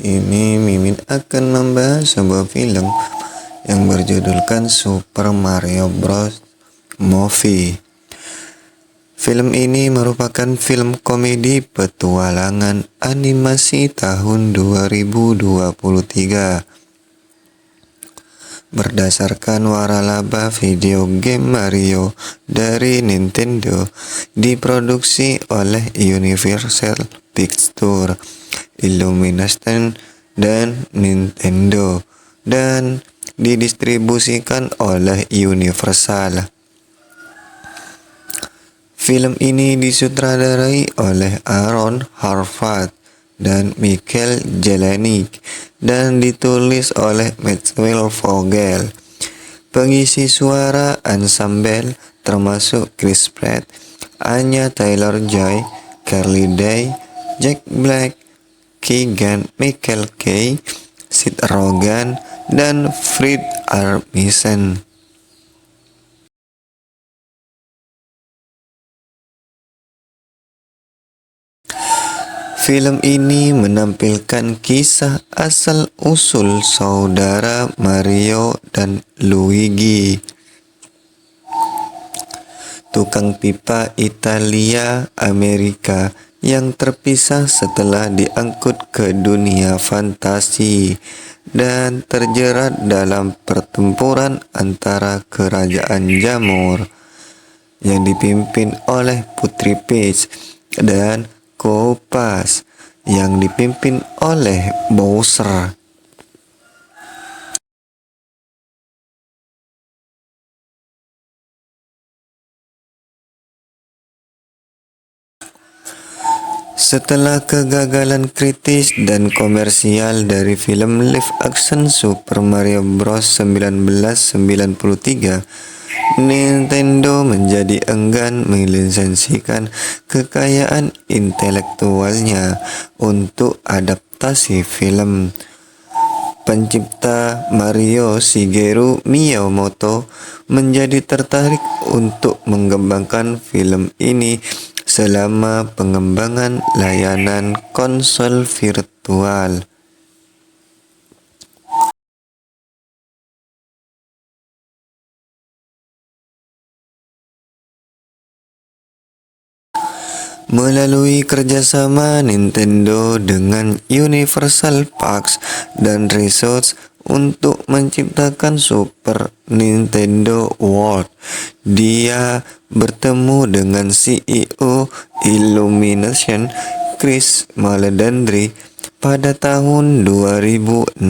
ini Mimin akan membahas sebuah film yang berjudulkan Super Mario Bros. Movie. Film ini merupakan film komedi petualangan animasi tahun 2023 berdasarkan waralaba video game Mario dari Nintendo, diproduksi oleh Universal Pictures, Illumination, dan Nintendo, dan didistribusikan oleh Universal. Film ini disutradarai oleh Aaron Horvath dan Michael Jelenic dan ditulis oleh Maxwell Vogel. Pengisi suara ensemble termasuk Chris Pratt, Anya Taylor-Joy, Carly Day, Jack Black, Keegan Michael Key, Seth Rogen, dan Fred Armisen. Film ini menampilkan kisah asal-usul saudara Mario dan Luigi, tukang pipa Italia Amerika yang terpisah setelah diangkut ke dunia fantasi dan terjerat dalam pertempuran antara kerajaan jamur yang dipimpin oleh Putri Peach dan Koopas yang dipimpin oleh Bowser. Setelah kegagalan kritis dan komersial dari film live action Super Mario Bros. 1993, Nintendo menjadi enggan melisensikan kekayaan intelektualnya untuk adaptasi film. Pencipta Mario, Shigeru Miyamoto, menjadi tertarik untuk mengembangkan film ini selama pengembangan layanan konsol virtual. Melalui kerjasama Nintendo dengan Universal Parks dan Resorts untuk menciptakan Super Nintendo World, dia bertemu dengan CEO Illumination Chris Maledandri pada tahun 2016.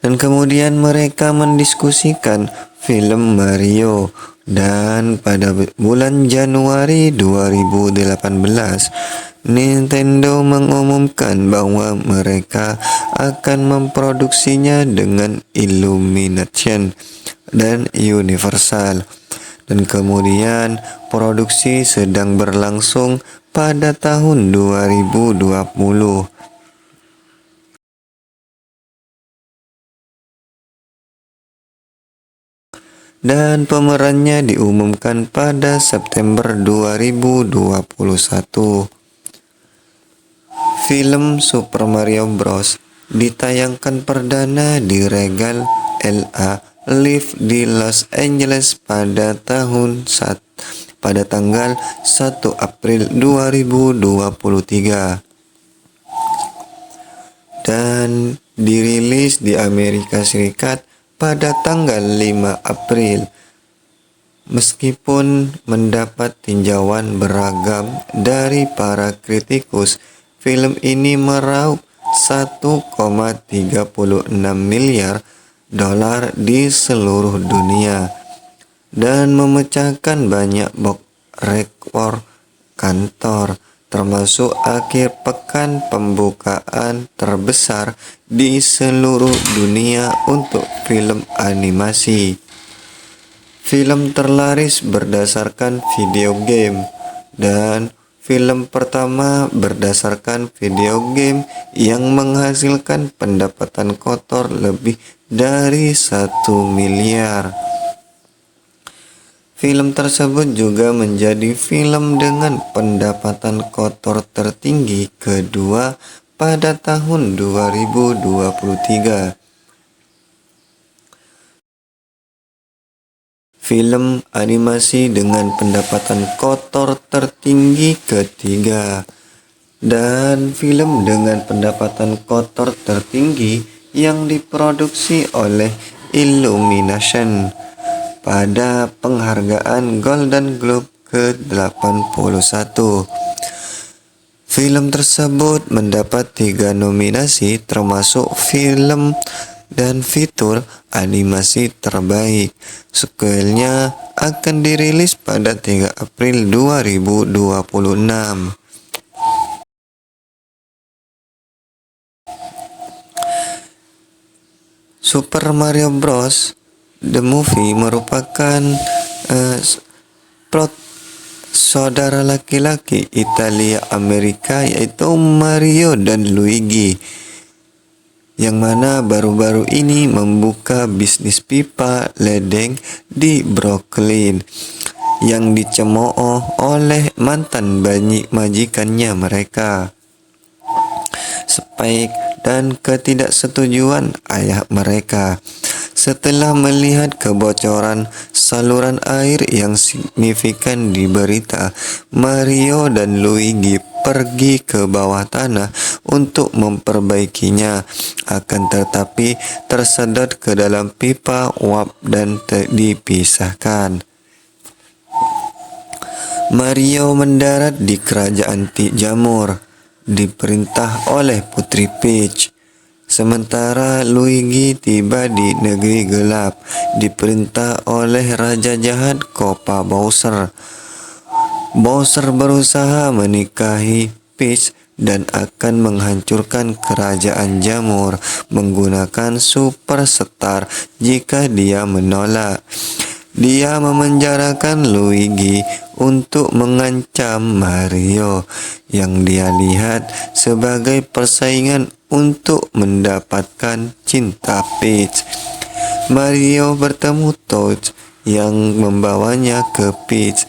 Dan kemudian mereka mendiskusikan film Mario, dan pada bulan Januari 2018 Nintendo mengumumkan bahwa mereka akan memproduksinya dengan Illumination dan Universal, dan kemudian produksi sedang berlangsung pada tahun 2020. Dan pemerannya diumumkan pada September 2021. Film Super Mario Bros. Ditayangkan perdana di Regal LA Live di Los Angeles pada tanggal 1 April 2023 dan dirilis di Amerika Serikat pada tanggal 5 April. Meskipun mendapat tinjauan beragam dari para kritikus, film ini meraup 1,36 miliar dolar di seluruh dunia dan memecahkan banyak box rekor kantor, termasuk akhir pekan pembukaan terbesar di seluruh dunia untuk film animasi. Film terlaris berdasarkan video game, dan film pertama berdasarkan video game yang menghasilkan pendapatan kotor lebih dari 1 miliar. Film tersebut juga menjadi film dengan pendapatan kotor tertinggi kedua pada tahun 2023. Film animasi dengan pendapatan kotor tertinggi ketiga. Dan film dengan pendapatan kotor tertinggi yang diproduksi oleh Illumination pada penghargaan Golden Globe ke-81. Film tersebut mendapat 3 nominasi termasuk film dan fitur animasi terbaik. Sequelnya akan dirilis pada 3 April 2026. Super Mario Bros. The Movie merupakan plot saudara laki-laki Italia Amerika yaitu Mario dan Luigi, yang mana baru-baru ini membuka bisnis pipa ledeng di Brooklyn yang dicemooh oleh mantan majikannya mereka. Spike dan ketidaksetujuan ayah mereka. Setelah melihat kebocoran saluran air yang signifikan di berita, Mario dan Luigi pergi ke bawah tanah untuk memperbaikinya. Akan tetapi tersedot ke dalam pipa uap dan dipisahkan. Mario mendarat di kerajaan Jamur, diperintah oleh Putri Peach. Sementara Luigi tiba di negeri gelap, diperintah oleh Raja Jahat Koopa Bowser. Bowser berusaha menikahi Peach dan akan menghancurkan kerajaan Jamur menggunakan Super Star jika dia menolak. Dia memenjarakan Luigi untuk mengancam Mario yang dia lihat sebagai persaingan untuk mendapatkan cinta Peach. Mario bertemu Toad yang membawanya ke Peach.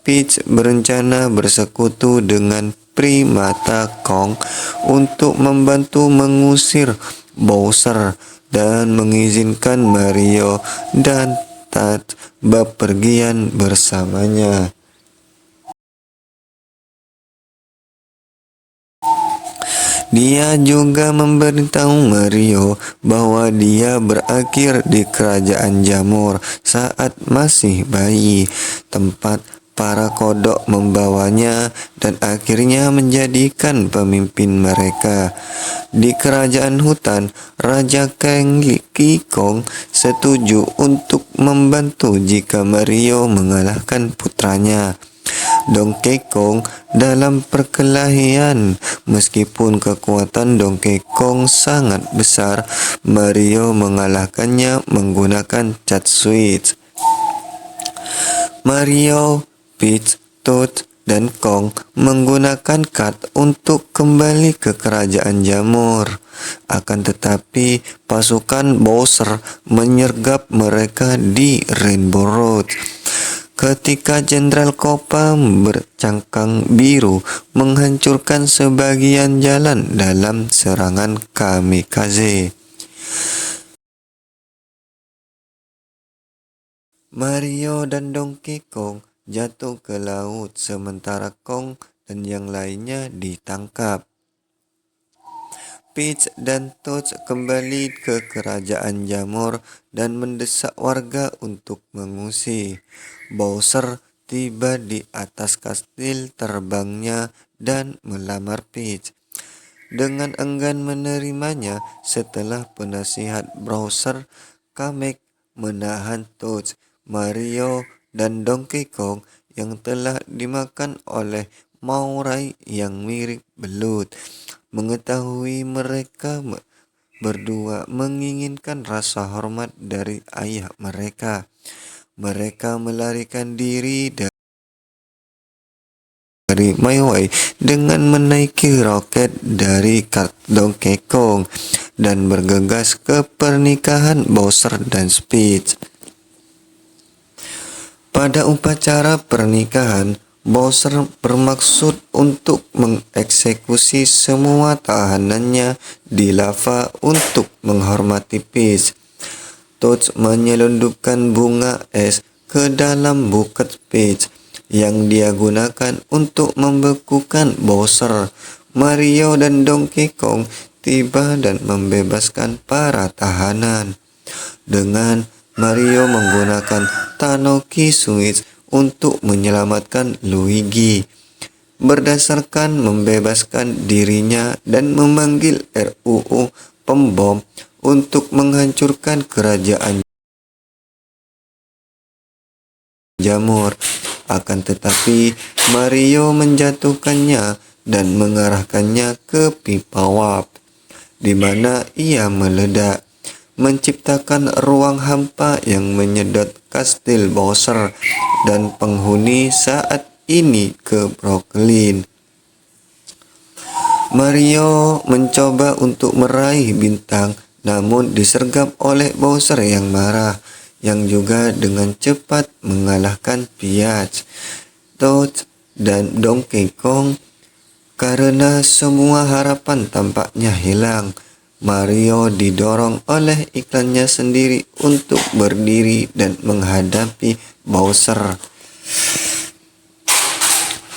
Peach berencana bersekutu dengan Primata Kong untuk membantu mengusir Bowser dan mengizinkan Mario dan Toad bepergian bersamanya. Dia juga memberitahu Mario bahwa dia berakhir di kerajaan Jamur saat masih bayi, tempat para kodok membawanya dan akhirnya menjadikan pemimpin mereka. Di kerajaan hutan, Raja Kong setuju untuk membantu jika Mario mengalahkan putranya, Donkey Kong, dalam perkelahian. Meskipun kekuatan Donkey Kong sangat besar, Mario mengalahkannya menggunakan cat switch. Mario, Peach, Toad, dan Kong menggunakan kart untuk kembali ke kerajaan Jamur. Akan tetapi pasukan Bowser menyergap mereka di Rainbow Road. Ketika Jenderal Koopa bercangkang biru menghancurkan sebagian jalan dalam serangan kamikaze. Mario dan Donkey Kong jatuh ke laut sementara Kong dan yang lainnya ditangkap. Peach dan Toad kembali ke kerajaan Jamur dan mendesak warga untuk mengungsi. Bowser tiba di atas kastil terbangnya dan melamar Peach. Dengan enggan menerimanya setelah penasihat Bowser, Kamek menahan Toad, Mario, dan Donkey Kong yang telah dimakan oleh Maurai yang mirip belut. Mengetahui mereka berdua menginginkan rasa hormat dari ayah mereka, mereka melarikan diri dari Maui dengan menaiki roket dari kart Donkey Kong dan bergegas ke pernikahan Bowser dan Peach. Pada upacara pernikahan, Bowser bermaksud untuk mengeksekusi semua tahanannya di lava untuk menghormati Peach. Toad menyelundupkan bunga es ke dalam buket Peach yang dia gunakan untuk membekukan Bowser. Mario dan Donkey Kong tiba dan membebaskan para tahanan. Dengan Mario menggunakan Tanuki Switch untuk menyelamatkan Luigi. Berdasarkan membebaskan dirinya dan memanggil RUU pembom untuk menghancurkan kerajaan jamur. Akan tetapi Mario menjatuhkannya dan mengarahkannya ke pipa uap, di mana ia meledak, menciptakan ruang hampa yang menyedot kastil Bowser dan penghuni saat ini ke Brooklyn. Mario mencoba untuk meraih bintang, namun disergap oleh Bowser yang marah, yang juga dengan cepat mengalahkan Peach, Toad, dan Donkey Kong. Karena semua harapan tampaknya hilang, Mario didorong oleh iklannya sendiri untuk berdiri dan menghadapi Bowser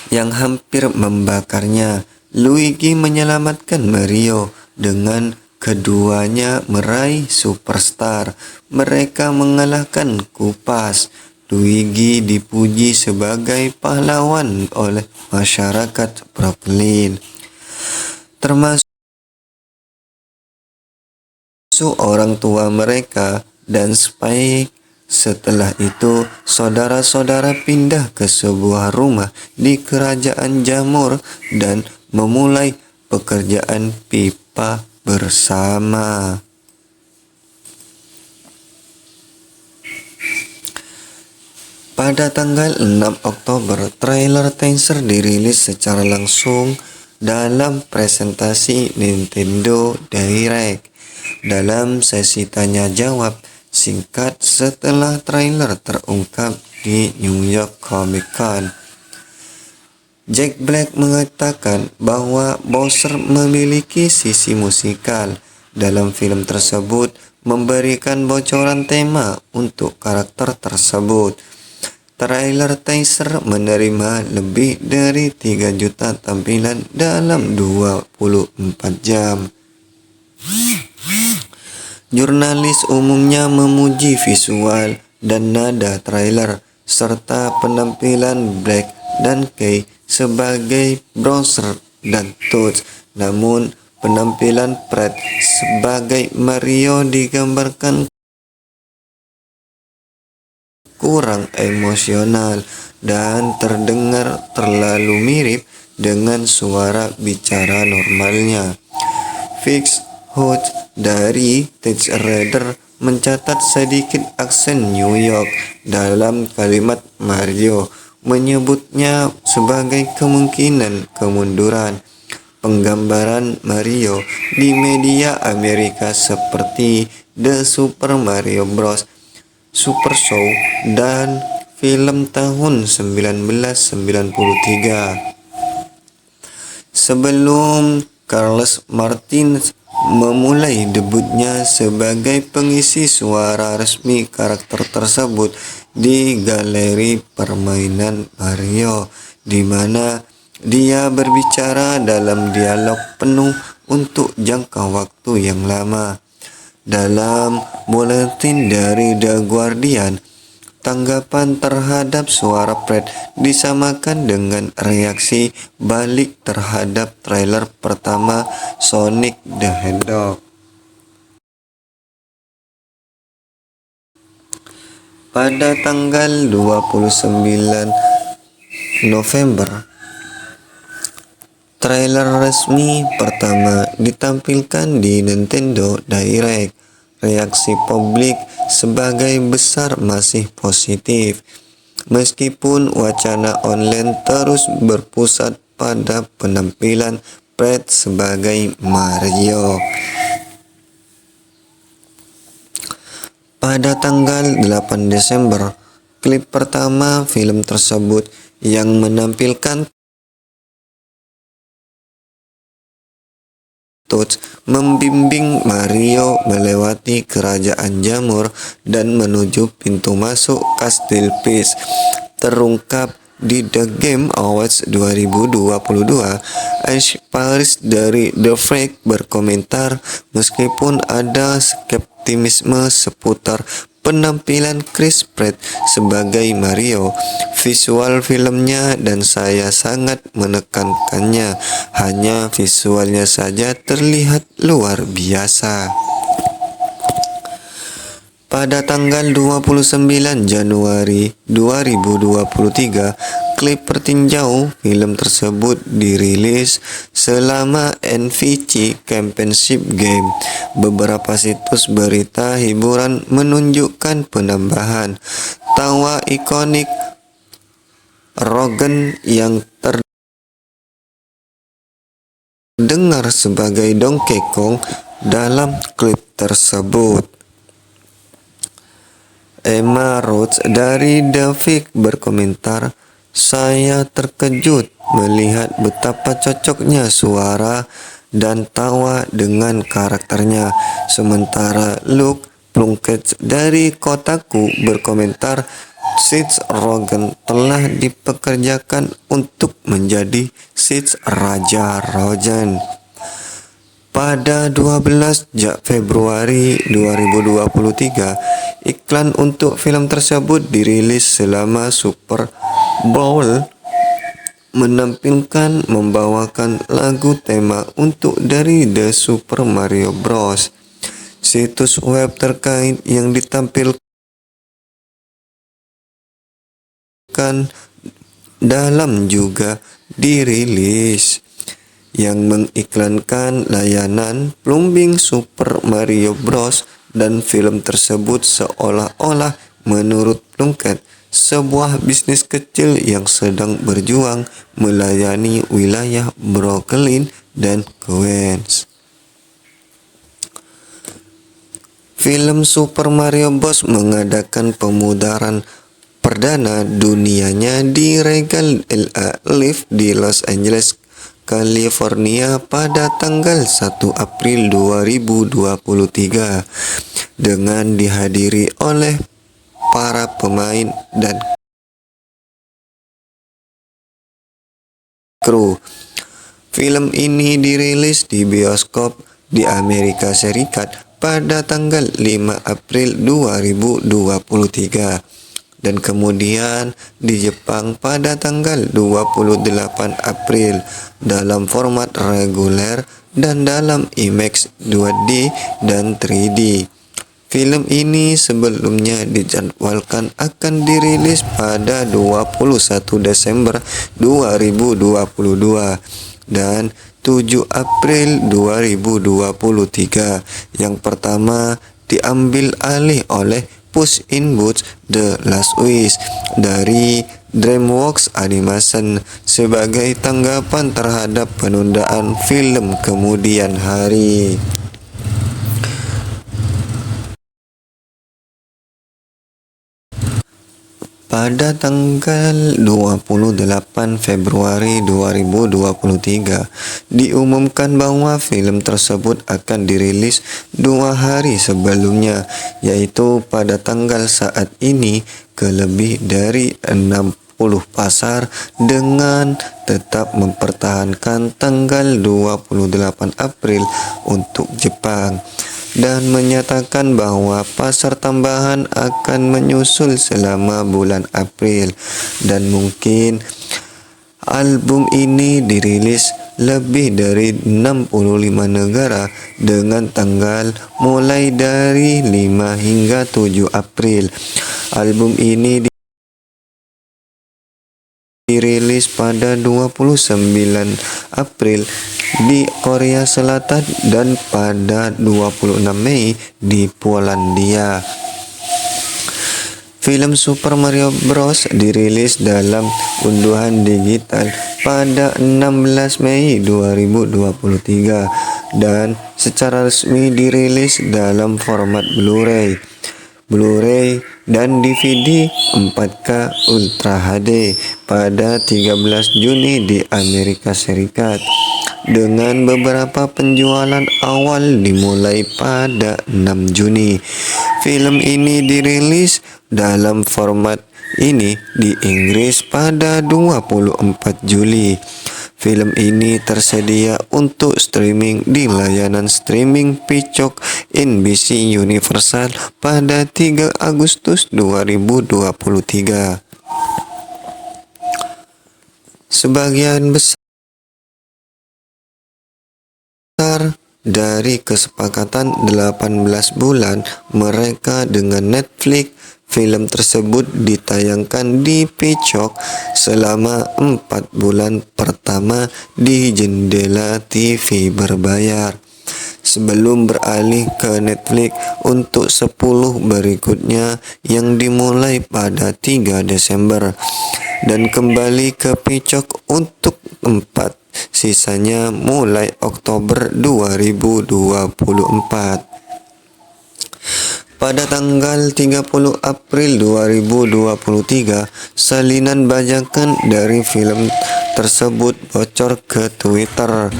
yang hampir membakarnya. Luigi menyelamatkan Mario dengan keduanya meraih Superstar. Mereka mengalahkan Kupas. Luigi dipuji sebagai pahlawan oleh masyarakat Brooklyn, termasuk orang tua mereka dan Spike. Setelah itu, saudara-saudara pindah ke sebuah rumah di kerajaan jamur dan memulai pekerjaan pipa bersama. Pada tanggal 6 Oktober, trailer Tensor dirilis secara langsung dalam presentasi Nintendo Direct. Dalam sesi tanya-jawab singkat setelah trailer terungkap di New York Comic Con, Jack Black mengatakan bahwa Bowser memiliki sisi musikal dalam film tersebut, memberikan bocoran tema untuk karakter tersebut. Trailer Teaser menerima lebih dari 3 juta tampilan dalam 24 jam. Jurnalis umumnya memuji visual dan nada trailer, serta penampilan Black dan Kay sebagai Bowser dan Toad. Namun, penampilan Pratt sebagai Mario digambarkan kurang emosional dan terdengar terlalu mirip dengan suara bicara normalnya. Fix Hood dari Touch Radar mencatat sedikit aksen New York dalam kalimat Mario, menyebutnya sebagai kemungkinan kemunduran. Penggambaran Mario di media Amerika seperti The Super Mario Bros. Super Show dan film tahun 1993. Sebelum Carlos Martinez memulai debutnya sebagai pengisi suara resmi karakter tersebut di galeri permainan Mario, di mana dia berbicara dalam dialog penuh untuk jangka waktu yang lama. Dalam buletin dari The Guardian, tanggapan terhadap suara Pratt disamakan dengan reaksi balik terhadap trailer pertama Sonic the Hedgehog. Pada tanggal 29 November, trailer resmi pertama ditampilkan di Nintendo Direct. Reaksi publik sebagai besar masih positif, meskipun wacana online terus berpusat pada penampilan Pratt sebagai Mario. Pada tanggal 8 Desember, Klip pertama film tersebut yang menampilkan Toad membimbing Mario melewati kerajaan jamur dan menuju pintu masuk Kastil Peach terungkap di The Game Awards 2022. Ash Paris dari The Freak berkomentar, meskipun ada skeptisisme seputar penampilan Chris Pratt sebagai Mario, visual filmnya dan saya sangat menekankannya. Hanya visualnya saja terlihat luar biasa. Pada tanggal 29 Januari 2023, klip pertinjau film tersebut dirilis selama NVC Championship Game. Beberapa situs berita hiburan menunjukkan penambahan tawa ikonik Rogan yang terdengar sebagai Donkey Kong dalam klip tersebut. Emma Roach dari The Freak berkomentar, saya terkejut melihat betapa cocoknya suara dan tawa dengan karakternya. Sementara Luke Plunkett dari Kotaku berkomentar, Seth Rogen telah dipekerjakan untuk menjadi Seth Raja Rogen. Pada 12 Februari 2023, iklan untuk film tersebut dirilis selama Super Bowl membawakan lagu tema untuk dari The Super Mario Bros. Situs web terkait yang ditampilkan dalam juga dirilis, yang mengiklankan layanan plumbing Super Mario Bros. Dan film tersebut seolah-olah menurut Plunkett sebuah bisnis kecil yang sedang berjuang melayani wilayah Brooklyn dan Queens. Film Super Mario Bros. Mengadakan pemudaran perdana dunianya di Regal LA Live di Los Angeles, California pada tanggal 1 April 2023 dengan dihadiri oleh para pemain dan kru. Film ini dirilis di bioskop di Amerika Serikat pada tanggal 5 April 2023 dan kemudian di Jepang pada tanggal 28 April dalam format reguler dan dalam IMAX 2D dan 3D. Film ini sebelumnya dijadwalkan akan dirilis pada 21 Desember 2022 dan 7 April 2023. Yang pertama diambil alih oleh Puss in Boots: The Last Wish dari DreamWorks Animation sebagai tanggapan terhadap penundaan film kemudian hari. Pada tanggal 28 Februari 2023, diumumkan bahwa film tersebut akan dirilis 2 hari sebelumnya, yaitu pada tanggal saat ini ke lebih dari 60 pasar dengan tetap mempertahankan tanggal 28 April untuk Jepang, dan menyatakan bahwa pasar tambahan akan menyusul selama bulan April, dan mungkin album ini dirilis lebih dari 65 negara dengan tanggal mulai dari 5 hingga 7 April. Album ini dirilis pada 29 April di Korea Selatan dan pada 26 Mei di Polandia. Film Super Mario Bros. Dirilis dalam unduhan digital pada 16 Mei 2023 dan secara resmi dirilis dalam format Blu-ray Blu-ray, dan DVD 4K Ultra HD pada 13 Juni di Amerika Serikat. Dengan beberapa penjualan awal dimulai pada 6 Juni. Film ini dirilis dalam format ini di Inggris pada 24 Juli. Film ini tersedia untuk streaming di layanan streaming Peacock NBC Universal pada 3 Agustus 2023. Sebagian besar dari kesepakatan 18 bulan mereka dengan Netflix, film tersebut ditayangkan di Peacock selama 4 bulan pertama di jendela TV berbayar, sebelum beralih ke Netflix untuk 10 berikutnya yang dimulai pada 3 Desember dan kembali ke Peacock untuk 4 sisanya mulai Oktober 2024. Pada tanggal 30 April 2023, salinan bajakan dari film tersebut bocor ke Twitter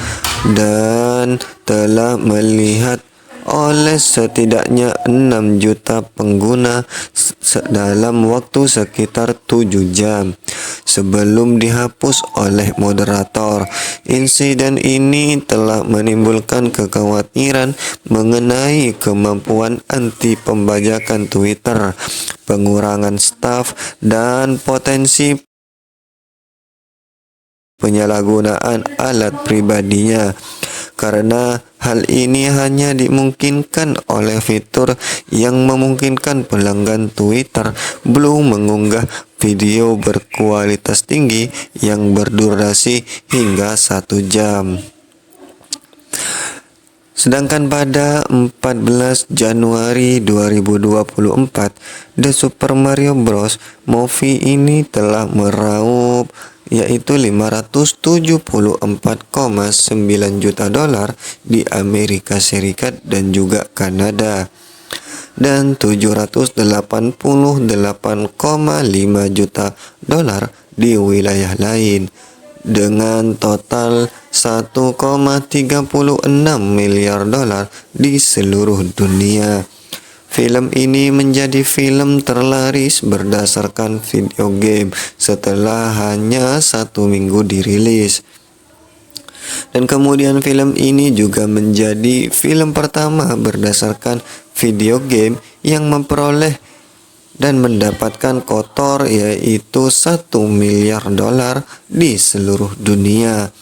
dan telah melihat oleh setidaknya 6 juta pengguna dalam waktu sekitar 7 jam sebelum dihapus oleh moderator. Insiden ini telah menimbulkan kekhawatiran mengenai kemampuan anti pembajakan Twitter, pengurangan staf, dan potensi penyalahgunaan alat pribadinya. Karena hal ini hanya dimungkinkan oleh fitur yang memungkinkan pelanggan Twitter belum mengunggah video berkualitas tinggi yang berdurasi hingga 1 jam. Sedangkan pada 14 Januari 2024, The Super Mario Bros. Movie ini telah meraup yaitu 574,9 juta dolar di Amerika Serikat dan juga Kanada, dan 788,5 juta dolar di wilayah lain, dengan total 1,36 miliar dolar di seluruh dunia. Film ini menjadi film terlaris berdasarkan video game setelah hanya 1 minggu dirilis. Dan kemudian film ini juga menjadi film pertama berdasarkan video game yang memperoleh dan mendapatkan kotor yaitu 1 miliar dolar di seluruh dunia,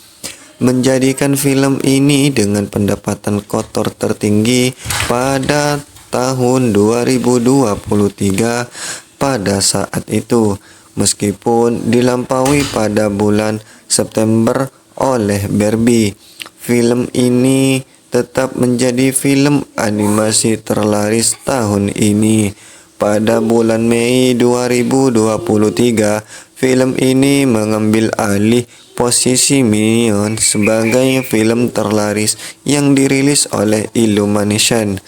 menjadikan film ini dengan pendapatan kotor tertinggi pada tahun 2023 pada saat itu, meskipun dilampaui pada bulan September oleh Barbie. Film ini tetap menjadi film animasi terlaris tahun ini. Pada bulan Mei 2023, film ini mengambil alih posisi Minions sebagai film terlaris yang dirilis oleh Illumination.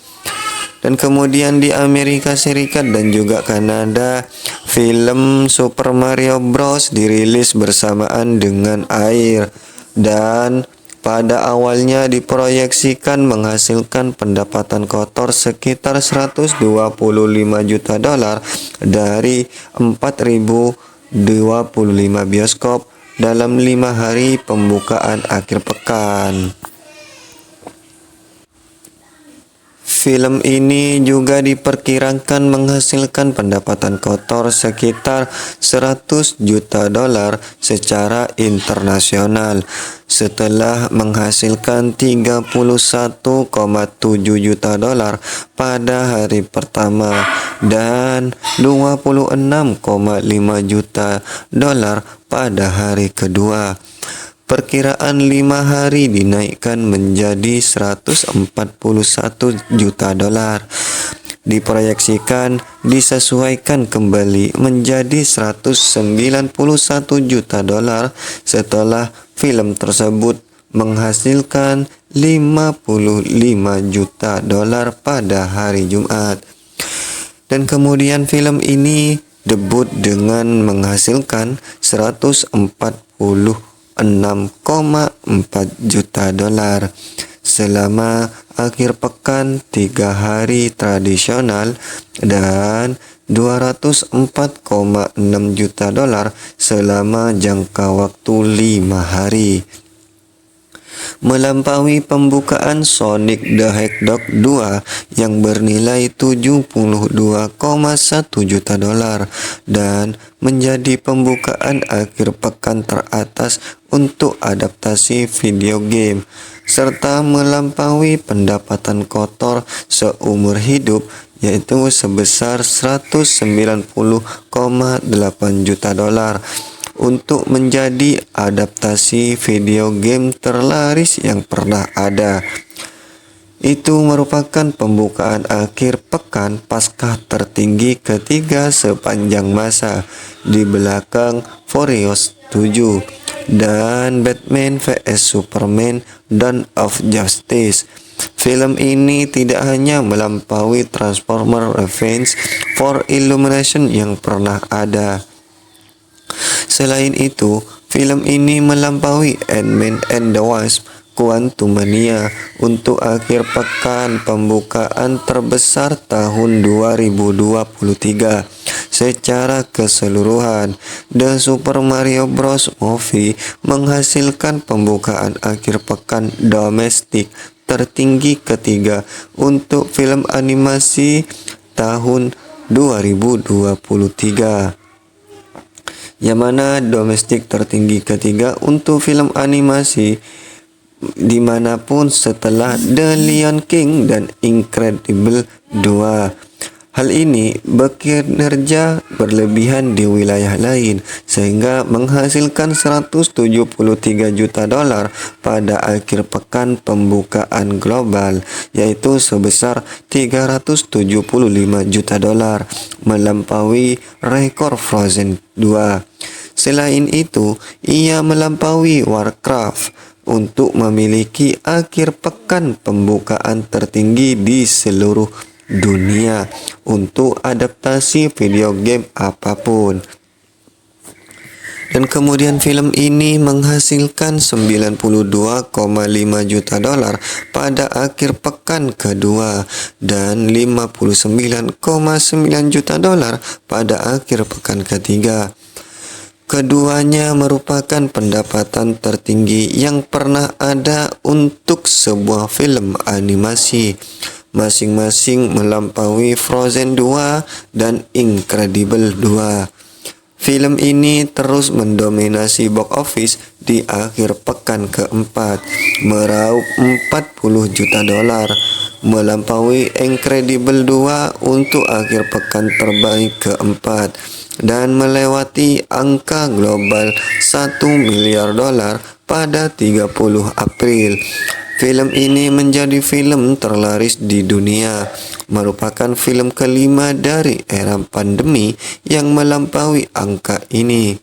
Dan kemudian di Amerika Serikat dan juga Kanada, film Super Mario Bros. Dirilis bersamaan dengan Air dan pada awalnya diproyeksikan menghasilkan pendapatan kotor sekitar 125 juta dolar dari 4.025 bioskop dalam 5 hari pembukaan akhir pekan. Film ini juga diperkirakan menghasilkan pendapatan kotor sekitar 100 juta dolar secara internasional setelah menghasilkan 31,7 juta dolar pada hari pertama dan 26,5 juta dolar pada hari kedua. Perkiraan 5 hari dinaikkan menjadi 141 juta dolar. Diproyeksikan disesuaikan kembali menjadi 191 juta dolar setelah film tersebut menghasilkan 55 juta dolar pada hari Jumat. Dan kemudian film ini debut dengan menghasilkan 146,4 juta dolar selama akhir pekan 3 hari tradisional dan 204,6 juta dolar selama jangka waktu 5 hari. Melampaui pembukaan Sonic the Hedgehog 2 yang bernilai 72,1 juta dolar dan menjadi pembukaan akhir pekan teratas untuk adaptasi video game, serta melampaui pendapatan kotor seumur hidup yaitu sebesar 190,8 juta dolar untuk menjadi adaptasi video game terlaris yang pernah ada. Itu merupakan pembukaan akhir pekan Paskah tertinggi ketiga sepanjang masa, di belakang Furious 7 dan Batman vs Superman Dawn of Justice. Film ini tidak hanya melampaui Transformers Revenge for Illumination yang pernah ada. Selain itu, film ini melampaui Ant-Man and the Wasp: Quantumania untuk akhir pekan pembukaan terbesar tahun 2023 secara keseluruhan. The Super Mario Bros. Movie menghasilkan pembukaan akhir pekan domestik tertinggi ketiga untuk film animasi tahun 2023. Yang mana domestik tertinggi ketiga untuk film animasi dimanapun setelah The Lion King dan Incredible 2. Hal ini bekinerja berlebihan di wilayah lain sehingga menghasilkan 173 juta dolar pada akhir pekan pembukaan global, yaitu sebesar 375 juta dolar, melampaui rekor Frozen 2. Selain itu, ia melampaui Warcraft untuk memiliki akhir pekan pembukaan tertinggi di seluruh dunia untuk adaptasi video game apapun. Dan kemudian film ini menghasilkan 92,5 juta dolar pada akhir pekan kedua dan 59,9 juta dolar pada akhir pekan ketiga. Keduanya merupakan pendapatan tertinggi yang pernah ada untuk sebuah film animasi, masing-masing melampaui Frozen 2 dan Incredible 2. Film ini terus mendominasi box office di akhir pekan keempat, meraup 40 juta dolar, melampaui Incredible 2 untuk akhir pekan terbaik keempat, dan melewati angka global 1 miliar dolar pada 30 April. Film ini menjadi film terlaris di dunia, merupakan film kelima dari era pandemi yang melampaui angka ini.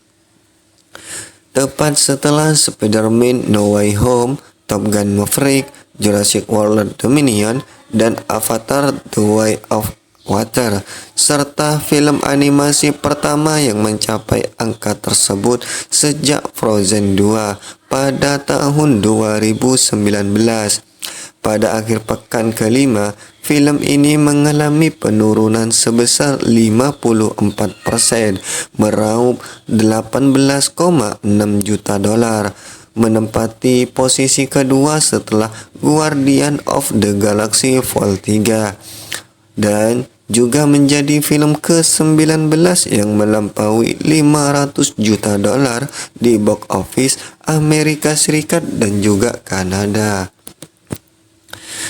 Tepat setelah Spider-Man No Way Home, Top Gun Maverick, Jurassic World Dominion, dan Avatar The Way of Water, serta film animasi pertama yang mencapai angka tersebut sejak Frozen 2 pada tahun 2019. Pada akhir pekan kelima, film ini mengalami penurunan sebesar 54%, meraup 18,6 juta dolar, menempati posisi kedua setelah Guardian of the Galaxy Vol 3, dan juga menjadi film ke-19 yang melampaui 500 juta dolar di box office Amerika Serikat dan juga Kanada.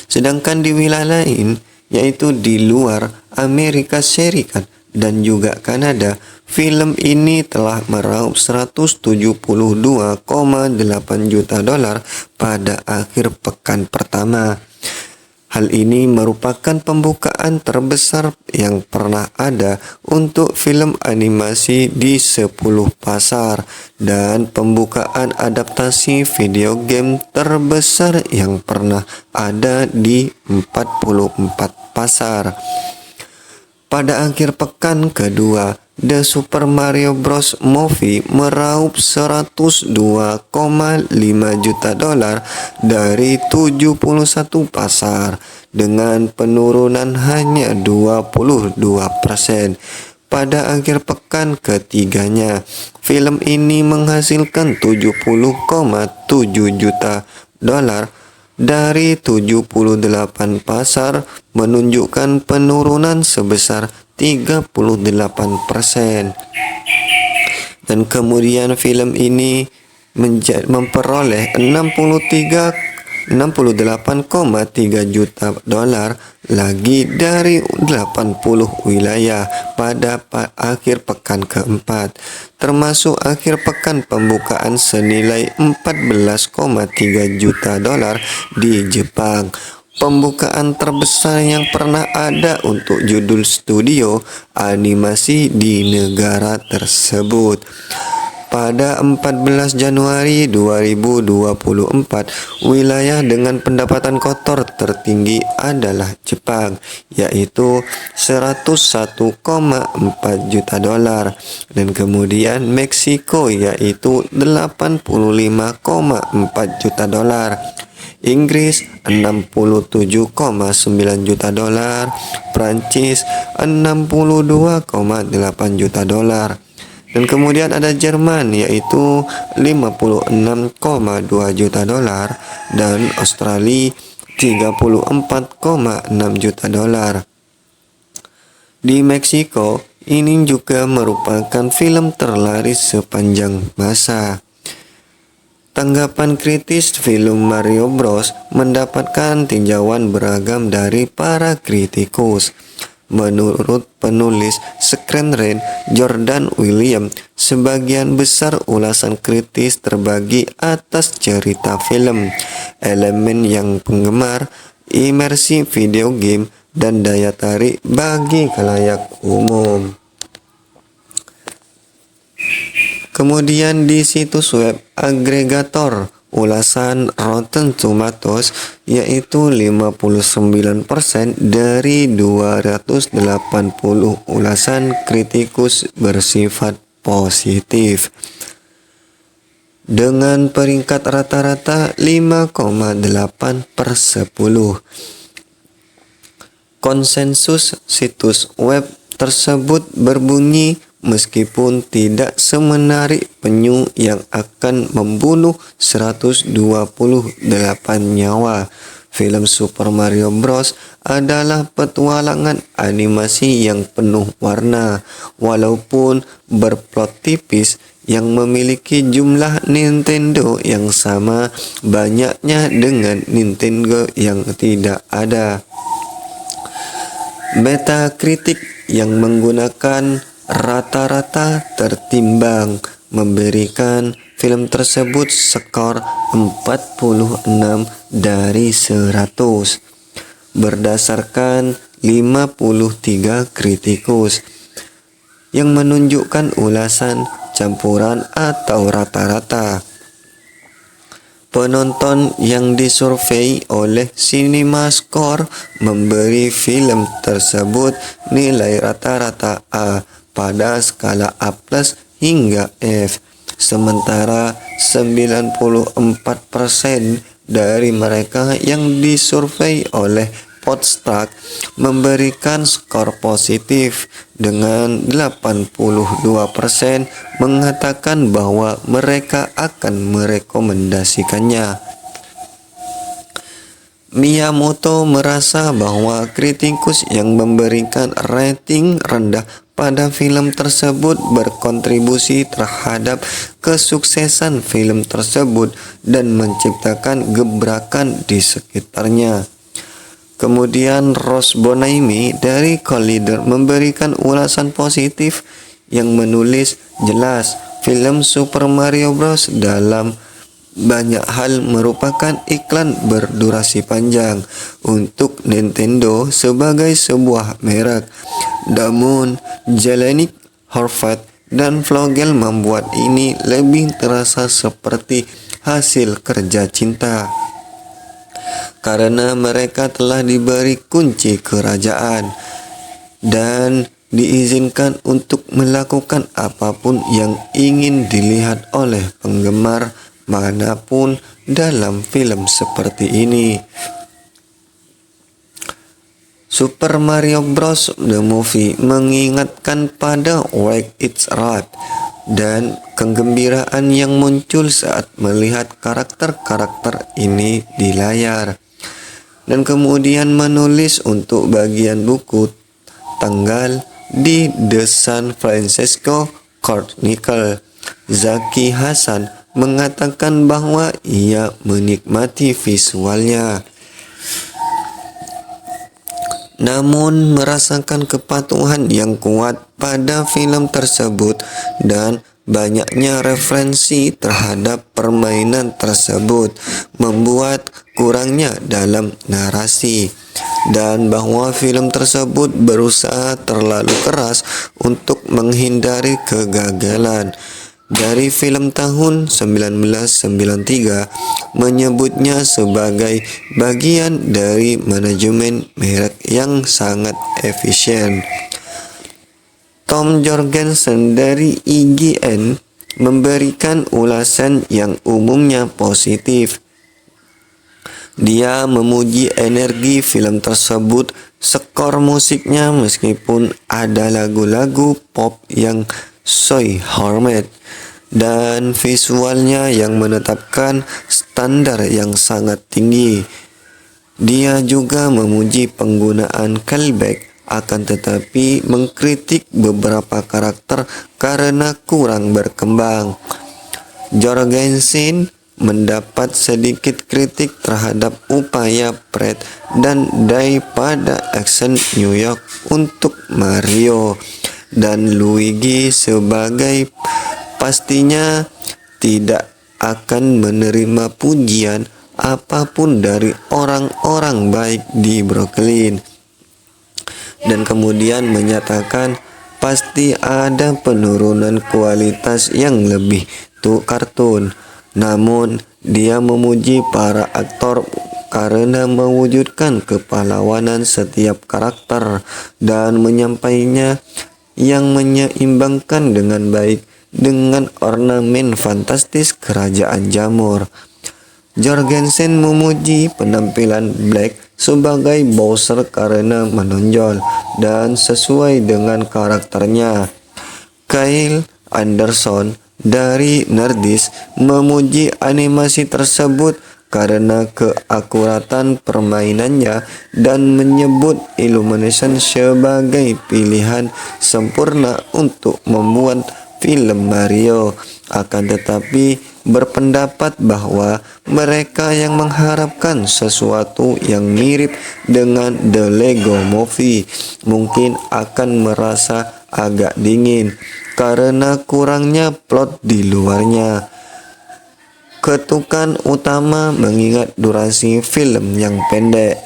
Sedangkan di wilayah lain, yaitu di luar Amerika Serikat dan juga Kanada, film ini telah meraup 172,8 juta dolar pada akhir pekan pertama. Hal ini merupakan pembukaan terbesar yang pernah ada untuk film animasi di 10 pasar dan pembukaan adaptasi video game terbesar yang pernah ada di 44 pasar. Pada akhir pekan kedua, The Super Mario Bros. Movie meraup 102,5 juta dolar dari 71 pasar dengan penurunan hanya 22%. Pada akhir pekan ketiganya, film ini menghasilkan 70,7 juta dolar dari 78 pasar, menunjukkan penurunan sebesar 38%. Dan kemudian film ini memperoleh 68,3 juta dolar lagi dari 80 wilayah pada akhir pekan keempat, termasuk akhir pekan pembukaan senilai 14,3 juta dolar di Jepang. Pembukaan terbesar yang pernah ada untuk judul studio animasi di negara tersebut. Pada 14 Januari 2024, wilayah dengan pendapatan kotor tertinggi adalah Jepang, yaitu 101,4 juta dolar, dan kemudian Meksiko yaitu 85,4 juta dolar. Inggris 67,9 juta dolar, Prancis 62,8 juta dolar. Dan kemudian ada Jerman yaitu 56,2 juta dolar dan Australia 34,6 juta dolar. Di Meksiko, ini juga merupakan film terlaris sepanjang masa. Tanggapan kritis film Mario Bros mendapatkan tinjauan beragam dari para kritikus. Menurut penulis screenrant Jordan Williams, sebagian besar ulasan kritis terbagi atas cerita film, elemen yang penggemar, imersi video game, dan daya tarik bagi khalayak umum. Kemudian di situs web agregator ulasan Rotten Tomatoes yaitu 59% dari 280 ulasan kritikus bersifat positif, dengan peringkat rata-rata 5,8/10. Konsensus situs web tersebut berbunyi, meskipun tidak semenarik penyu yang akan membunuh 128 nyawa, film Super Mario Bros. Adalah petualangan animasi yang penuh warna, walaupun berplot tipis, yang memiliki jumlah Nintendo yang sama banyaknya dengan Nintendo yang tidak ada. Metacritic yang menggunakan rata-rata tertimbang memberikan film tersebut skor 46 dari 100 berdasarkan 53 kritikus yang menunjukkan ulasan campuran atau rata-rata. Penonton yang disurvei oleh CinemaScore memberi film tersebut nilai rata-rata A pada skala A+ hingga F, sementara 94% dari mereka yang disurvei oleh Podstack memberikan skor positif, dengan 82% mengatakan bahwa mereka akan merekomendasikannya. Miyamoto merasa bahwa kritikus yang memberikan rating rendah pada film tersebut berkontribusi terhadap kesuksesan film tersebut dan menciptakan gebrakan di sekitarnya. Kemudian Ross Bonaimi dari Collider memberikan ulasan positif yang menulis, jelas film Super Mario Bros. Dalam banyak hal merupakan iklan berdurasi panjang untuk Nintendo sebagai sebuah merek. Namun, Jelinek, Horvath, dan Vogel membuat ini lebih terasa seperti hasil kerja cinta, karena mereka telah diberi kunci kerajaan. dan diizinkan untuk melakukan apapun yang ingin dilihat oleh penggemar manapun dalam film seperti ini. Super Mario Bros. The Movie mengingatkan pada Wreck It Ralph dan kegembiraan yang muncul saat melihat karakter-karakter ini di layar, dan kemudian menulis untuk bagian buku tanggal di The San Francisco Chronicle. Zaki Hasan mengatakan bahwa ia menikmati visualnya, namun merasakan kepatuhan yang kuat pada film tersebut dan banyaknya referensi terhadap permainan tersebut membuat kurangnya dalam narasi, dan bahwa film tersebut berusaha terlalu keras untuk menghindari kegagalan. Dari film tahun 1993 menyebutnya sebagai bagian dari manajemen merek yang sangat efisien. Tom Jorgensen dari IGN memberikan ulasan yang umumnya positif. Dia memuji energi film tersebut, skor musiknya meskipun ada lagu-lagu pop yang Soy Hormet, dan visualnya yang menetapkan standar yang sangat tinggi. Dia juga memuji penggunaan callback, akan tetapi mengkritik beberapa karakter karena kurang berkembang. Jorgensen mendapat sedikit kritik terhadap upaya Pratt dan Day pada Action New York untuk Mario, dan Luigi sebagai pastinya tidak akan menerima pujian apapun dari orang-orang baik di Brooklyn, dan kemudian menyatakan pasti ada penurunan kualitas yang lebih kartun. Namun dia memuji para aktor karena mewujudkan kepahlawanan setiap karakter dan menyampaikannya yang menyeimbangkan dengan baik dengan ornamen fantastis kerajaan jamur. Jorgensen memuji penampilan Black sebagai Bowser karena menonjol dan sesuai dengan karakternya. Kyle Anderson dari Nerdist memuji animasi tersebut karena keakuratan permainannya dan menyebut Illumination sebagai pilihan sempurna untuk membuat film Mario, akan tetapi berpendapat bahwa mereka yang mengharapkan sesuatu yang mirip dengan The Lego Movie mungkin akan merasa agak dingin karena kurangnya plot di luarnya. Ketukan utama mengingat durasi film yang pendek.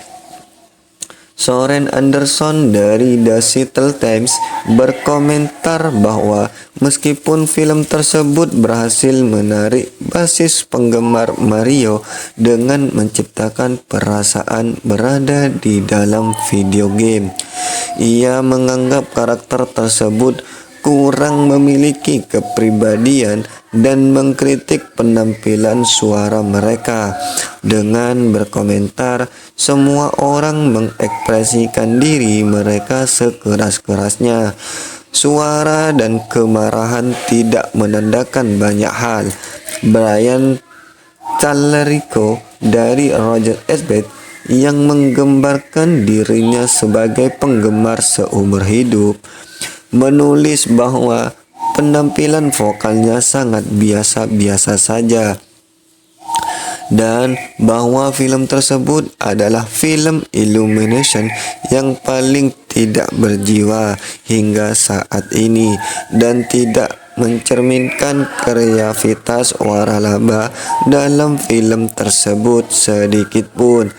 Soren Anderson dari The Seattle Times berkomentar bahwa meskipun film tersebut berhasil menarik basis penggemar Mario dengan menciptakan perasaan berada di dalam video game, ia menganggap karakter tersebut kurang memiliki kepribadian dan mengkritik penampilan suara mereka dengan berkomentar, semua orang mengekspresikan diri mereka sekeras-kerasnya. Suara dan kemarahan tidak menandakan banyak hal. Brian Tallarico dari Roger Ebert yang menggambarkan dirinya sebagai penggemar seumur hidup menulis bahwa penampilan vokalnya sangat biasa-biasa saja, dan bahwa film tersebut adalah film Illumination yang paling tidak berjiwa hingga saat ini dan tidak mencerminkan kreativitas waralaba dalam film tersebut sedikit pun.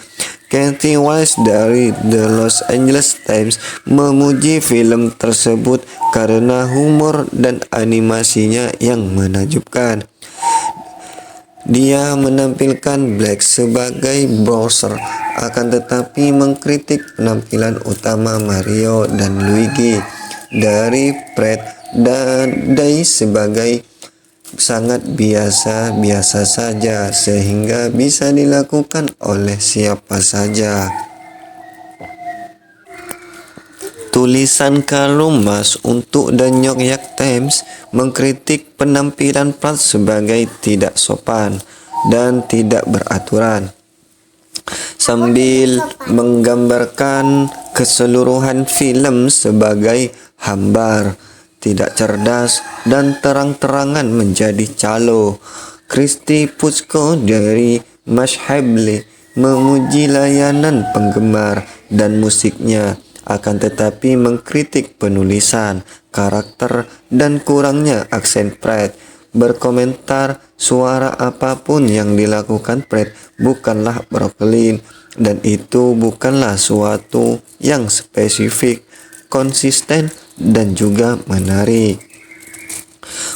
Kathy Wise dari The Los Angeles Times memuji film tersebut karena humor dan animasinya yang menakjubkan. Dia menampilkan Black sebagai Bowser, akan tetapi mengkritik penampilan utama Mario dan Luigi dari Fred dan Daisy sebagai sangat biasa-biasa saja sehingga bisa dilakukan oleh siapa saja. Tulisan Karl Marx untuk The New York Times mengkritik penampilan Pratt sebagai tidak sopan dan tidak beraturan, sambil menggambarkan keseluruhan film sebagai hambar, tidak cerdas, dan terang-terangan menjadi calo. Christy Pucko dari Mashable memuji layanan penggemar dan musiknya, akan tetapi mengkritik penulisan, karakter, dan kurangnya aksen Pratt. Berkomentar, suara apapun yang dilakukan Pratt bukanlah Brooklyn, dan itu bukanlah suatu yang spesifik, konsisten, dan juga menarik.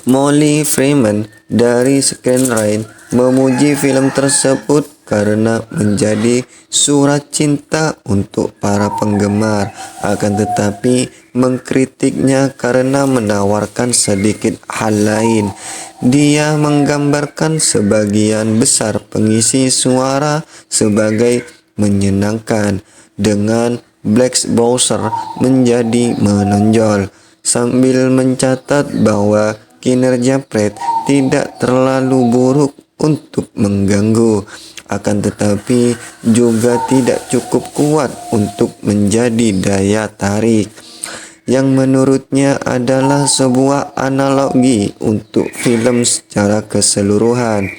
Molly Freeman dari Screenrant memuji film tersebut karena menjadi surat cinta untuk para penggemar, akan tetapi mengkritiknya karena menawarkan sedikit hal lain. Dia menggambarkan sebagian besar pengisi suara sebagai menyenangkan, dengan Black Bowser menjadi menonjol, sambil mencatat bahwa kinerja Pratt tidak terlalu buruk untuk mengganggu, akan tetapi juga tidak cukup kuat untuk menjadi daya tarik, yang menurutnya adalah sebuah analogi untuk film secara keseluruhan.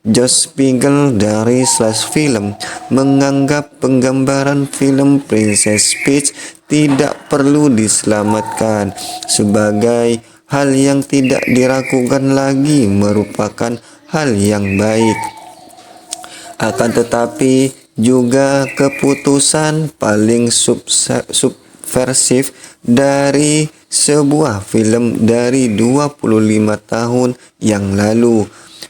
Josh Spiegel dari Slash Film menganggap penggambaran film Princess Peach tidak perlu diselamatkan sebagai hal yang tidak diragukan lagi merupakan hal yang baik. Akan tetapi juga keputusan paling subversif dari sebuah film dari 25 tahun yang lalu,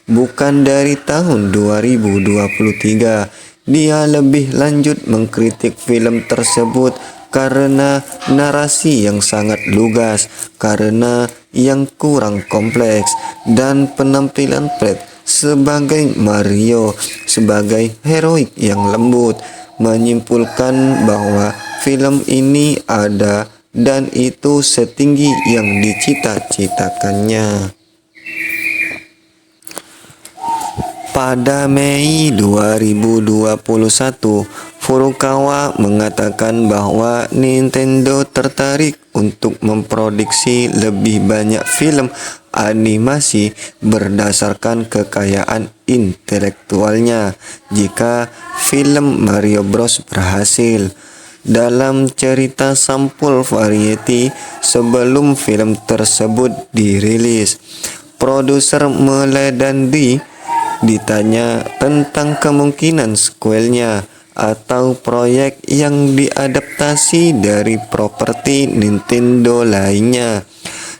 bukan dari tahun 2023. Dia lebih lanjut mengkritik film tersebut karena narasi yang sangat lugas, karena yang kurang kompleks, dan penampilan Pratt sebagai Mario sebagai heroik yang lembut. Menyimpulkan bahwa film ini ada dan itu setinggi yang dicita-citakannya. Pada Mei 2021, Furukawa mengatakan bahwa Nintendo tertarik untuk memproduksi lebih banyak film animasi berdasarkan kekayaan intelektualnya jika film Mario Bros berhasil. Dalam cerita sampul Variety sebelum film tersebut dirilis, produser Meledandri ditanya tentang kemungkinan sequelnya atau proyek yang diadaptasi dari properti Nintendo lainnya,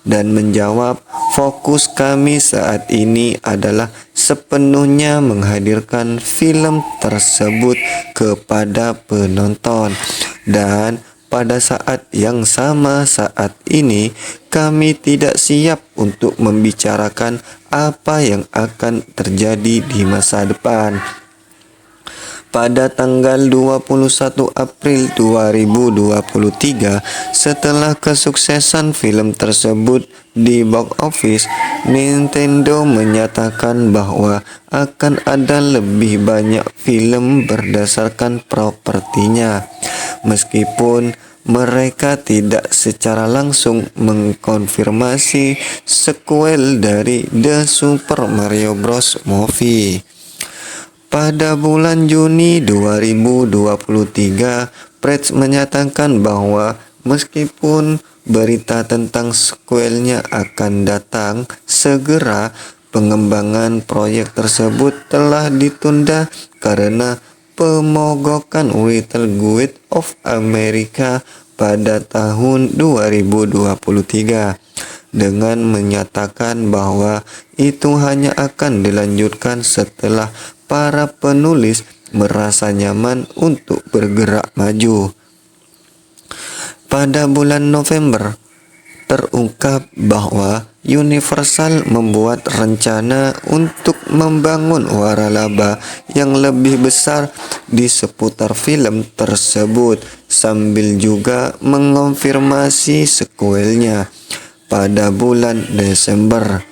dan menjawab, "Fokus kami saat ini adalah sepenuhnya menghadirkan film tersebut kepada penonton, dan pada saat yang sama saat ini kami tidak siap untuk membicarakan apa yang akan terjadi di masa depan." Pada tanggal 21 April 2023, setelah kesuksesan film tersebut di box office, Nintendo menyatakan bahwa akan ada lebih banyak film berdasarkan propertinya, meskipun mereka tidak secara langsung mengkonfirmasi sequel dari The Super Mario Bros. Movie. Pada bulan Juni 2023, Pratt menyatakan bahwa meskipun berita tentang sequelnya akan datang segera, pengembangan proyek tersebut telah ditunda karena pemogokan Little Guide of America pada tahun 2023. dengan menyatakan bahwa itu hanya akan dilanjutkan setelah para penulis merasa nyaman untuk bergerak maju. Pada bulan November, terungkap bahwa Universal membuat rencana untuk membangun waralaba yang lebih besar di seputar film tersebut, sambil juga mengonfirmasi sequelnya. Pada bulan Desember,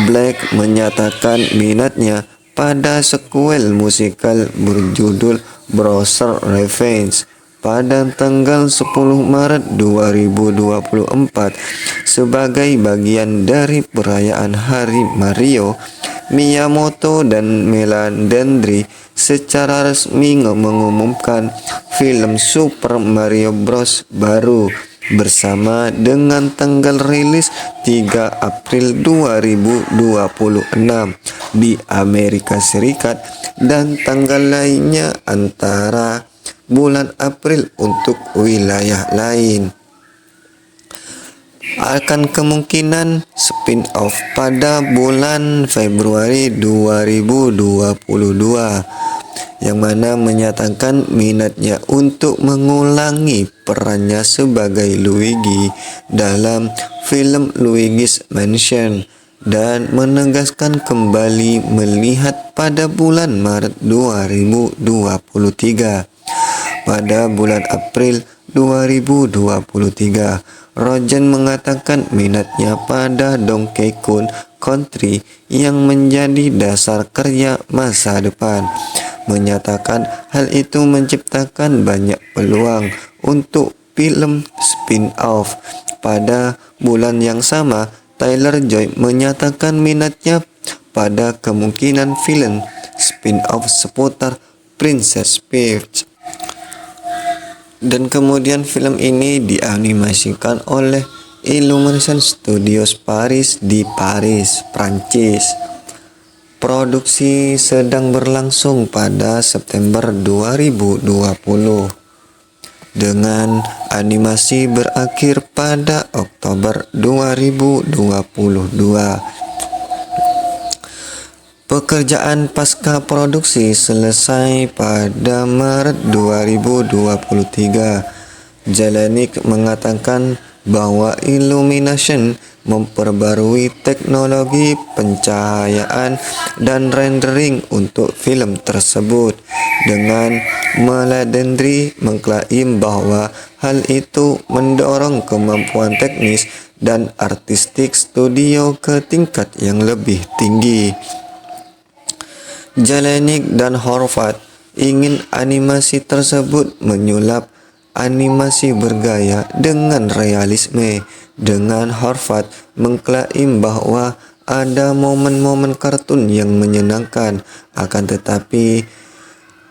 Black menyatakan minatnya pada sequel musikal berjudul Browser Revenge. Pada tanggal 10 Maret 2024, sebagai bagian dari perayaan Hari Mario, Miyamoto dan Melandendri secara resmi mengumumkan film Super Mario Bros. Baru bersama dengan tanggal rilis 3 April 2026 di Amerika Serikat dan tanggal lainnya antara bulan April untuk wilayah lain. Akan kemungkinan spin-off pada bulan Februari 2022, yang mana menyatakan minatnya untuk mengulangi perannya sebagai Luigi dalam film Luigi's Mansion dan menegaskan kembali melihat pada bulan Maret 2023. Pada bulan April 2023, Rogen mengatakan minatnya pada Donkey Kong Country yang menjadi dasar kerja masa depan, menyatakan hal itu menciptakan banyak peluang untuk film spin-off. Pada bulan yang sama, Taylor Joy menyatakan minatnya pada kemungkinan film spin-off seputar Princess Peach. Dan kemudian film ini dianimasikan oleh Illumination Studios Paris di Paris, Prancis. Produksi sedang berlangsung pada September 2020 dengan animasi berakhir pada Oktober 2022. Pekerjaan pasca produksi selesai pada Maret 2023. Jelinek mengatakan bahwa Illumination memperbarui teknologi pencahayaan dan rendering untuk film tersebut, dengan Melandendri mengklaim bahwa hal itu mendorong kemampuan teknis dan artistik studio ke tingkat yang lebih tinggi. Jelinek dan Horvath ingin animasi tersebut menyulap animasi bergaya dengan realisme, dengan Horvath mengklaim bahwa ada momen-momen kartun yang menyenangkan, akan tetapi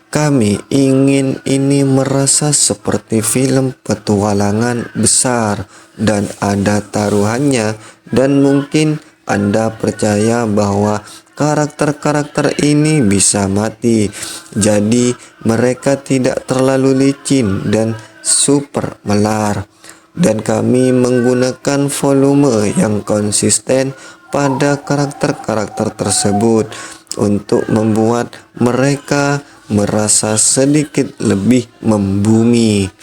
kami ingin ini merasa seperti film petualangan besar dan ada taruhannya, dan mungkin Anda percaya bahwa karakter-karakter ini bisa mati, jadi mereka tidak terlalu licin dan super melar, dan kami menggunakan volume yang konsisten pada karakter-karakter tersebut untuk membuat mereka merasa sedikit lebih membumi.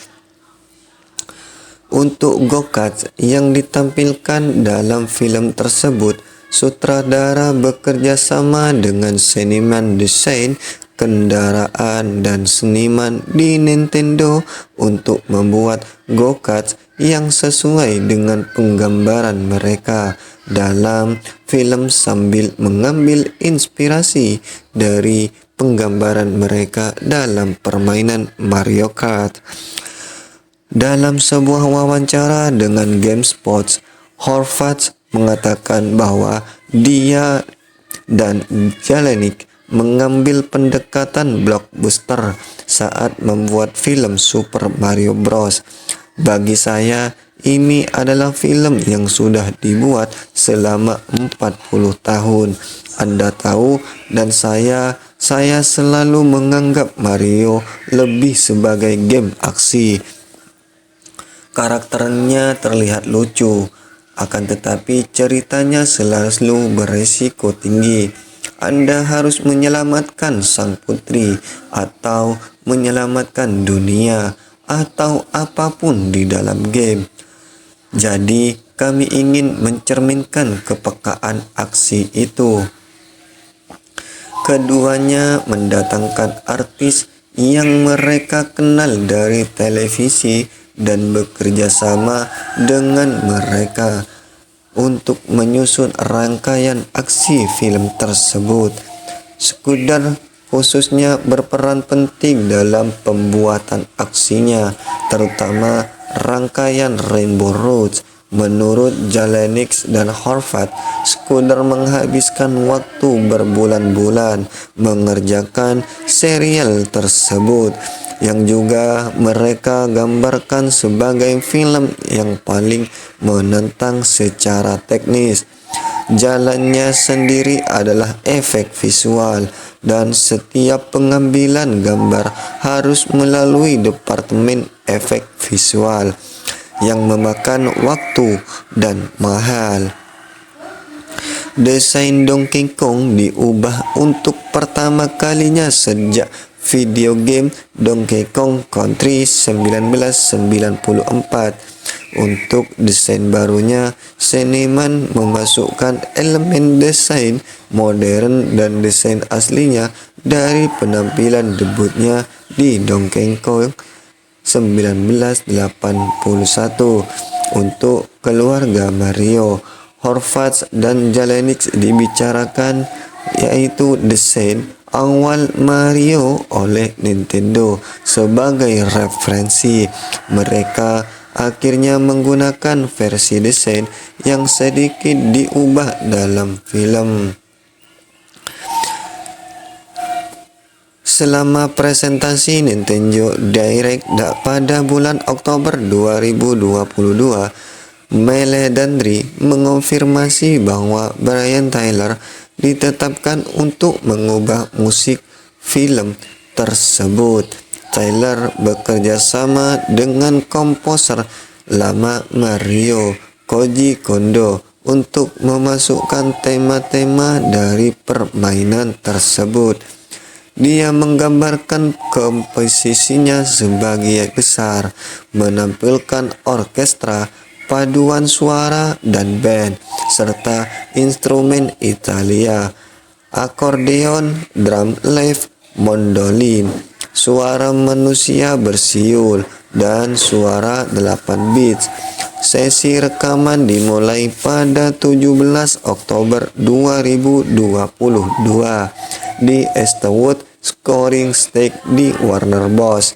Untuk go-karts yang ditampilkan dalam film tersebut, sutradara bekerja sama dengan seniman desain kendaraan dan seniman di Nintendo untuk membuat go-karts yang sesuai dengan penggambaran mereka dalam film sambil mengambil inspirasi dari penggambaran mereka dalam permainan Mario Kart. Dalam sebuah wawancara dengan GameSpot, Horvath mengatakan bahwa dia dan Jelinek mengambil pendekatan blockbuster saat membuat film Super Mario Bros. Bagi saya, ini adalah film yang sudah dibuat selama 40 tahun. Anda tahu, dan saya selalu menganggap Mario lebih sebagai game aksi. Karakternya terlihat lucu. Akan tetapi ceritanya selalu beresiko tinggi. Anda harus menyelamatkan sang putri atau menyelamatkan dunia atau apapun di dalam game. Jadi, kami ingin mencerminkan kepekaan aksi itu. Keduanya mendatangkan artis yang mereka kenal dari televisi dan bekerja sama dengan mereka untuk menyusun rangkaian aksi film tersebut. Scudder khususnya berperan penting dalam pembuatan aksinya, terutama rangkaian Rainbow Road. Menurut Jelinek dan Horvath, Scudder menghabiskan waktu berbulan-bulan mengerjakan serial tersebut, yang juga mereka gambarkan sebagai film yang paling menentang secara teknis. Jalannya sendiri adalah efek visual, dan setiap pengambilan gambar harus melalui departemen efek visual yang memakan waktu dan mahal. Desain Donkey Kong diubah untuk pertama kalinya sejak video game Donkey Kong Country 1994. Untuk desain barunya, seniman memasukkan elemen desain modern dan desain aslinya dari penampilan debutnya di Donkey Kong 1981 untuk keluarga Mario. Horvath dan Jelinek dibicarakan yaitu desain awal Mario oleh Nintendo sebagai referensi. Mereka akhirnya menggunakan versi desain yang sedikit diubah dalam film. Selama presentasi Nintendo Direct pada bulan Oktober 2022, Meledandri mengonfirmasi bahwa Brian Tyler ditetapkan untuk mengubah musik film tersebut. Tyler bekerja sama dengan komposer lama Mario, Koji Kondo, untuk memasukkan tema-tema dari permainan tersebut. Dia menggambarkan komposisinya sebagai besar, menampilkan orkestra, paduan suara dan band, serta instrumen Italia, akordeon, drum leaf, mandolin, suara manusia bersiul, dan suara 8 bits. Sesi rekaman dimulai pada 17 Oktober 2022 di Eastwood Scoring Stage di Warner Bros.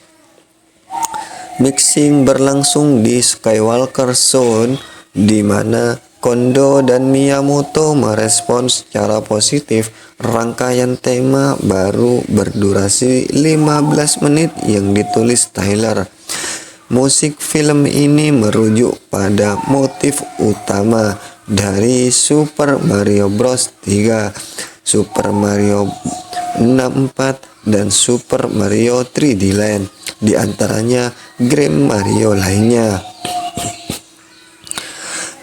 Mixing berlangsung di Skywalker Zone, di mana Kondo dan Miyamoto merespon secara positif rangkaian tema baru berdurasi 15 menit yang ditulis Tyler. Musik film ini merujuk pada motif utama dari Super Mario Bros. 3, Super Mario 64, dan Super Mario 3D Land, di antaranya game Mario lainnya.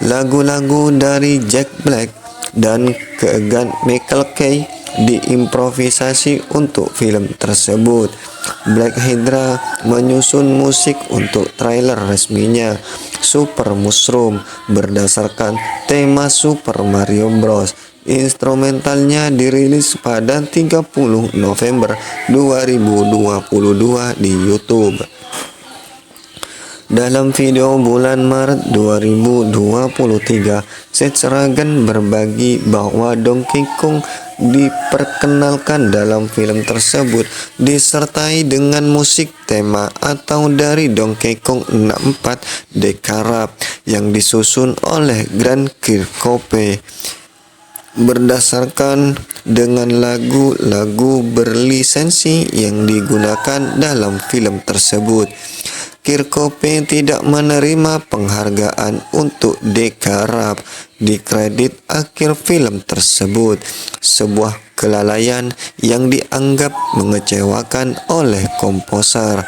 Lagu-lagu dari Jack Black dan Keegan Michael Key diimprovisasi untuk film tersebut. Black Hydra menyusun musik untuk trailer resminya Super Mushroom berdasarkan tema Super Mario Bros. Instrumentalnya dirilis pada 30 November 2022 di YouTube. Dalam video bulan Maret 2023, Seth Rogen berbagi bahwa Donkey Kong diperkenalkan dalam film tersebut disertai dengan musik tema atau dari Donkey Kong 64 Dekarab yang disusun oleh Grant Kirkhope berdasarkan dengan lagu-lagu berlisensi yang digunakan dalam film tersebut. Kirkhope tidak menerima penghargaan untuk Dekarab di kredit akhir film tersebut, sebuah kelalaian yang dianggap mengecewakan oleh komposer.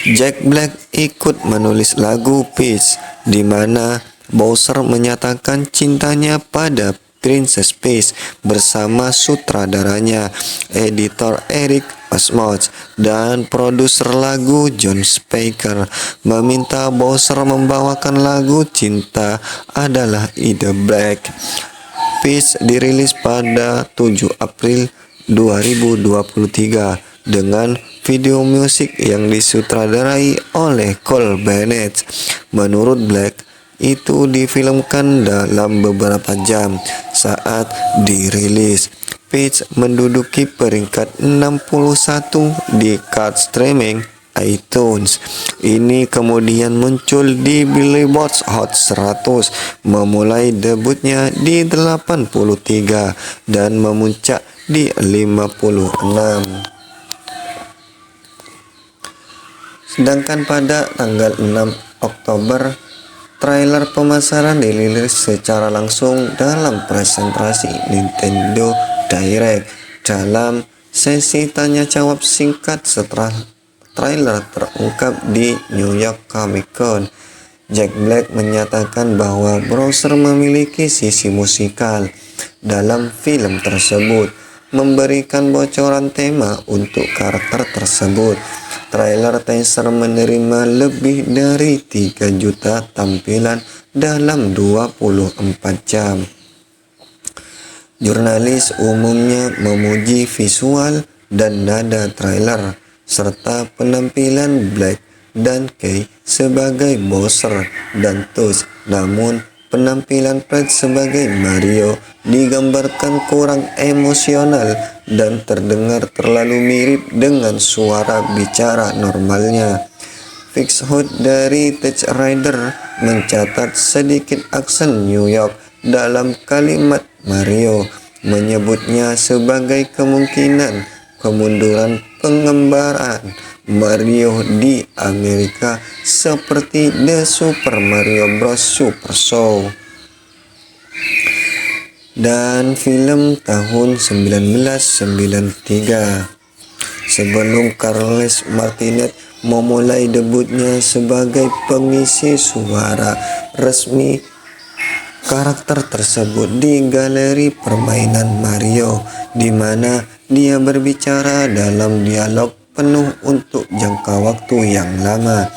Jack Black ikut menulis lagu Peach, di mana Bowser menyatakan cintanya pada Princess Peach bersama sutradaranya, editor Eric Osmoth, dan produser lagu John Speaker, meminta Bowser membawakan lagu Cinta Adalah Ide Black. Peach dirilis pada 7 April 2023 dengan video musik yang disutradarai oleh Cole Bennett. Menurut Black, itu difilmkan dalam beberapa jam saat dirilis. Peach menduduki peringkat 61 di chart streaming iTunes. Ini kemudian muncul di Billboard Hot 100, memulai debutnya di 83 dan memuncak di 56. Sedangkan pada tanggal 6 Oktober, trailer pemasaran dirilis secara langsung dalam presentasi Nintendo Direct. Dalam sesi tanya jawab singkat setelah trailer terungkap di New York Comic Con, Jack Black menyatakan bahwa Bowser memiliki sisi musikal dalam film tersebut, memberikan bocoran tema untuk karakter tersebut. Trailer teaser menerima lebih dari 3 juta tampilan dalam 24 jam. Jurnalis umumnya memuji visual dan nada trailer, serta penampilan Black dan Kay sebagai Bowser dan Toad. Namun, penampilan Fred sebagai Mario digambarkan kurang emosional dan terdengar terlalu mirip dengan suara bicara normalnya. Fix Hood dari Tech Rider mencatat sedikit aksen New York dalam kalimat Mario, menyebutnya sebagai kemungkinan kemunduran pengembaraan Mario di Amerika seperti The Super Mario Bros. Super Show dan film tahun 1993. Sebelum Carles Martinet memulai debutnya sebagai pengisi suara resmi karakter tersebut di galeri permainan Mario, di mana dia berbicara dalam dialog penuh untuk jangka waktu yang lama.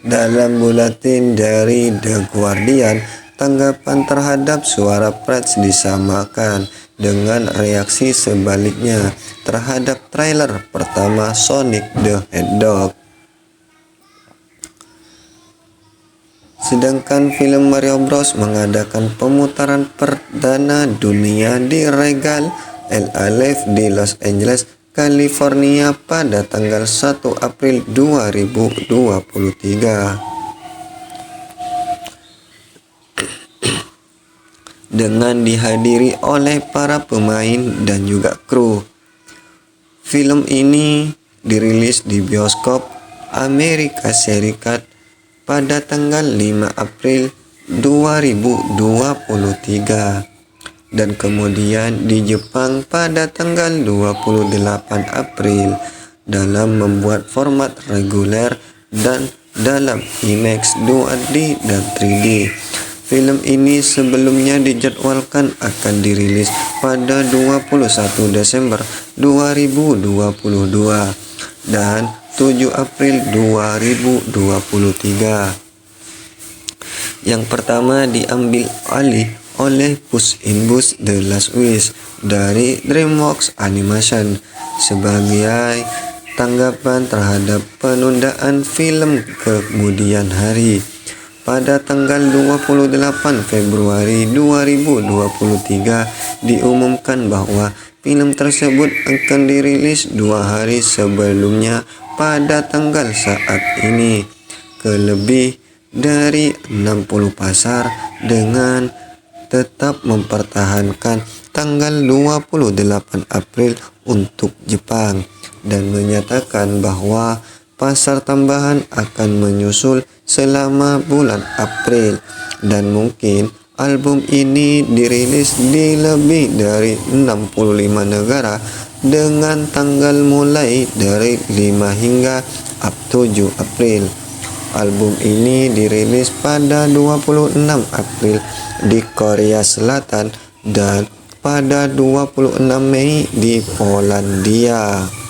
Dalam buletin dari The Guardian, tanggapan terhadap suara Fred disamakan dengan reaksi sebaliknya terhadap trailer pertama Sonic the Hedgehog. Sedangkan film Mario Bros mengadakan pemutaran perdana dunia di Regal El Aleph di Los Angeles, California pada tanggal 1 April 2023 dengan dihadiri oleh para pemain dan juga kru. Film ini dirilis di bioskop Amerika Serikat pada tanggal 5 April 2023 dan kemudian di Jepang pada tanggal 28 April dalam membuat format reguler dan dalam IMAX 2D dan 3D. Film ini sebelumnya dijadwalkan akan dirilis pada 21 Desember 2022 dan 7 April 2023. Yang pertama diambil alih oleh Puss in Boots: The Last Wish dari DreamWorks Animation sebagai tanggapan terhadap penundaan film kemudian hari. Pada tanggal 28 Februari 2023 diumumkan bahwa film tersebut akan dirilis 2 hari sebelumnya pada tanggal saat ini ke lebih dari 60 pasar dengan tetap mempertahankan tanggal 28 April untuk Jepang dan menyatakan bahwa pasar tambahan akan menyusul selama bulan April dan mungkin album ini dirilis di lebih dari 65 negara dengan tanggal mulai dari 5 hingga 7 April. Album ini dirilis pada 26 April di Korea Selatan dan pada 26 Mei di Polandia.